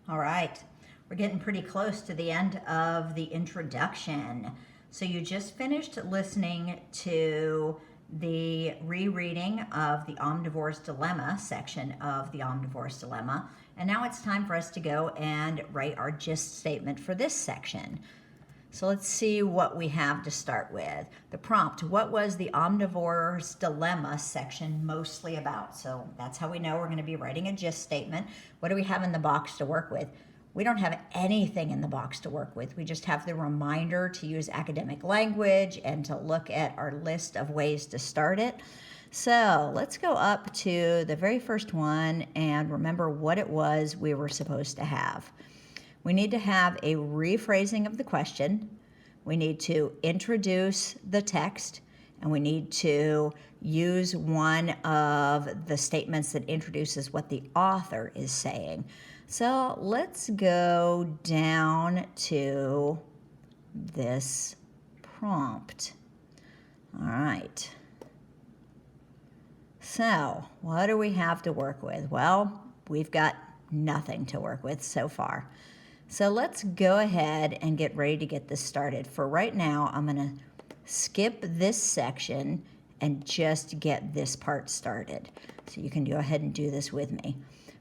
All right, we're getting pretty close to the end of the introduction. So you just finished listening to the rereading of the Omnivore's Dilemma section of the Omnivore's Dilemma. And now it's time for us to go and write our gist statement for this section. So let's see what we have to start with. The prompt, what was the Omnivore's Dilemma section mostly about? So that's how we know we're going to be writing a gist statement. What do we have in the box to work with? We don't have anything in the box to work with. We just have the reminder to use academic language and to look at our list of ways to start it. So let's go up to the very first one and remember what it was we were supposed to have. We need to have a rephrasing of the question. We need to introduce the text, and we need to use one of the statements that introduces what the author is saying. So let's go down to this prompt. All right. So what do we have to work with? Well, we've got nothing to work with so far. So let's go ahead and get ready to get this started. For right now, I'm going to skip this section and just get this part started. So you can go ahead and do this with me.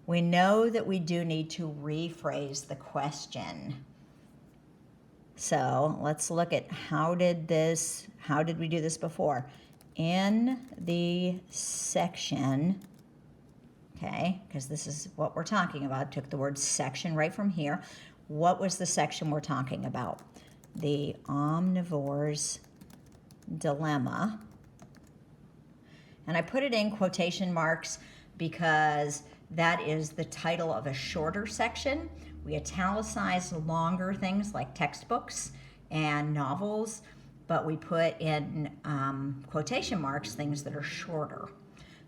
We know that we do need to rephrase the question. So let's look at how did we do this before? In the section, okay, because this is what we're talking about. I took the word section right from here. What was the section we're talking about? The Omnivore's Dilemma. And I put it in quotation marks because that is the title of a shorter section. We italicize longer things like textbooks and novels, but we put in quotation marks things that are shorter.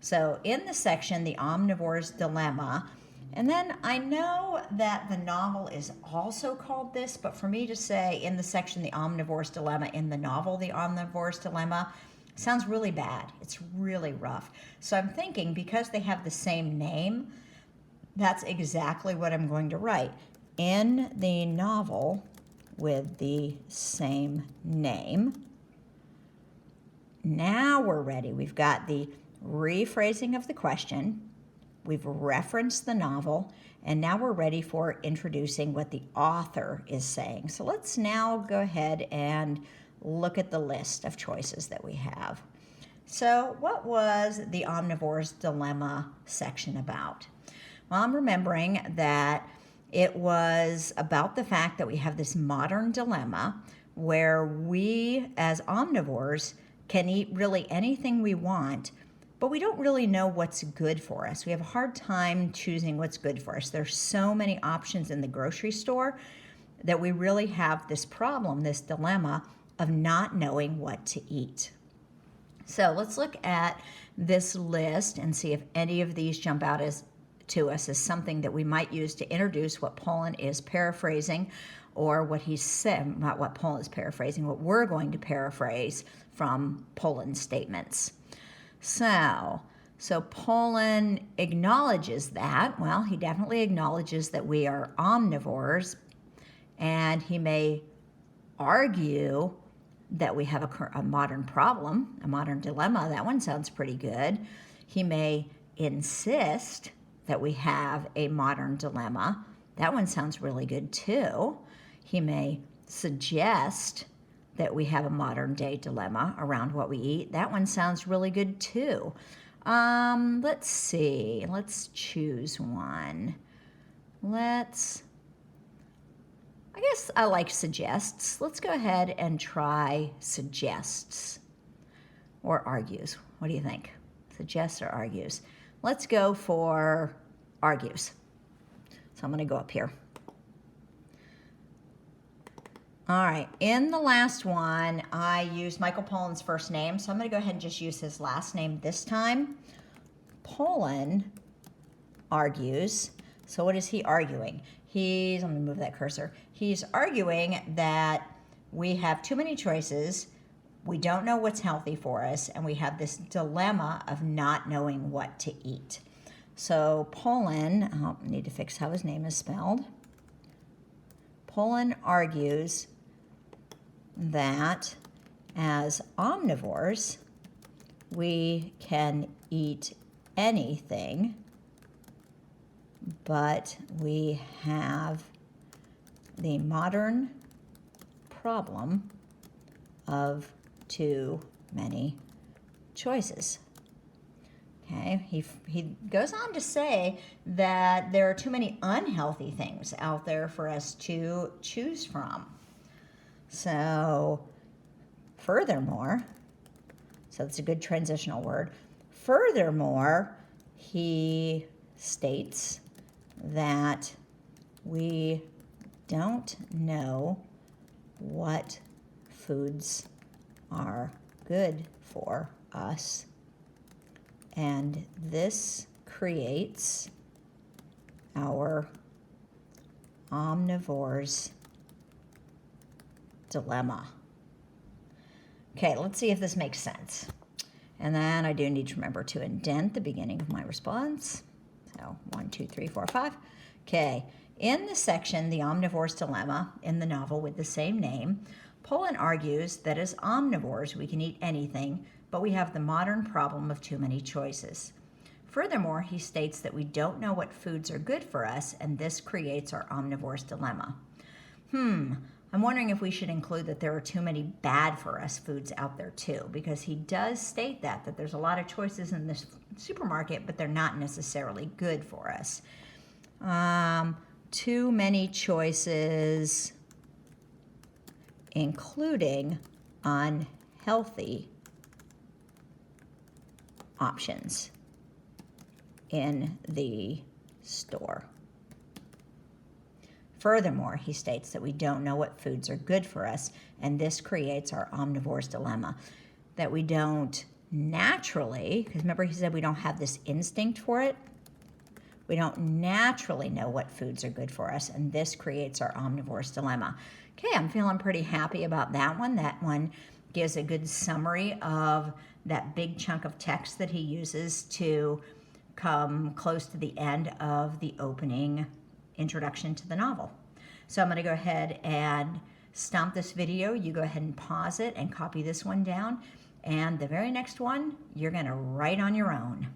So in the section, the Omnivore's Dilemma, and then I know that the novel is also called this, but for me to say in the section, the Omnivore's Dilemma, in the novel, the Omnivore's Dilemma, sounds really bad. It's really rough. So I'm thinking because they have the same name, that's exactly what I'm going to write. In the novel with the same name. Now we're ready. We've got the rephrasing of the question. We've referenced the novel, and now we're ready for introducing what the author is saying. So let's now go ahead and look at the list of choices that we have. So what was the Omnivore's Dilemma section about? Well, I'm remembering that it was about the fact that we have this modern dilemma where we as omnivores can eat really anything we want, but we don't really know what's good for us. We have a hard time choosing what's good for us. There's so many options in the grocery store that we really have this problem, this dilemma of not knowing what to eat. So let's look at this list and see if any of these jump out to us as something that we might use to introduce what Poland is paraphrasing, or what he said, not what Poland is paraphrasing, what we're going to paraphrase from Poland's statements. So Poland acknowledges that. Well, he definitely acknowledges that we are omnivores, and he may argue that we have a modern problem, a modern dilemma. That one sounds pretty good. He may insist that we have a modern dilemma. That one sounds really good too. He may suggest that we have a modern day dilemma around what we eat. That one sounds really good too. Let's see. Let's choose one. I guess I like suggests. Let's go ahead and try suggests or argues. What do you think? Suggests or argues? Let's go for argues. So I'm going to go up here. All right, in the last one, I used Michael Pollan's first name, so I'm going to go ahead and just use his last name this time. Poland argues. So what is he arguing? I'm going to move that cursor. He's arguing that we have too many choices, we don't know what's healthy for us, and we have this dilemma of not knowing what to eat. So Poland, I need to fix how his name is spelled. Pullen argues that as omnivores, we can eat anything, but we have the modern problem of too many choices. Okay, he goes on to say that there are too many unhealthy things out there for us to choose from. So, furthermore, so it's a good transitional word. Furthermore, he states that we don't know what foods are good for us, and this creates our omnivore's dilemma. Okay, let's see if this makes sense. And then I do need to remember to indent the beginning of my response. So 1, 2, 3, 4, 5. Okay, in the section, The Omnivore's Dilemma, in the novel with the same name, Pullen argues that as omnivores, we can eat anything, but we have the modern problem of too many choices. Furthermore, he states that we don't know what foods are good for us, and this creates our omnivore's dilemma. I'm wondering if we should include that there are too many bad for us foods out there too, because he does state that there's a lot of choices in the supermarket, but they're not necessarily good for us. Too many choices, including unhealthy options in the store. Furthermore, he states that we don't know what foods are good for us, and this creates our omnivore's dilemma. That we don't naturally, because remember he said we don't have this instinct for it, we don't naturally know what foods are good for us, and this creates our omnivore's dilemma. Okay, I'm feeling pretty happy about that one. That one gives a good summary of that big chunk of text that he uses to come close to the end of the opening introduction to the novel. So I'm going to go ahead and stop this video. You go ahead and pause it and copy this one down. And the very next one, you're going to write on your own.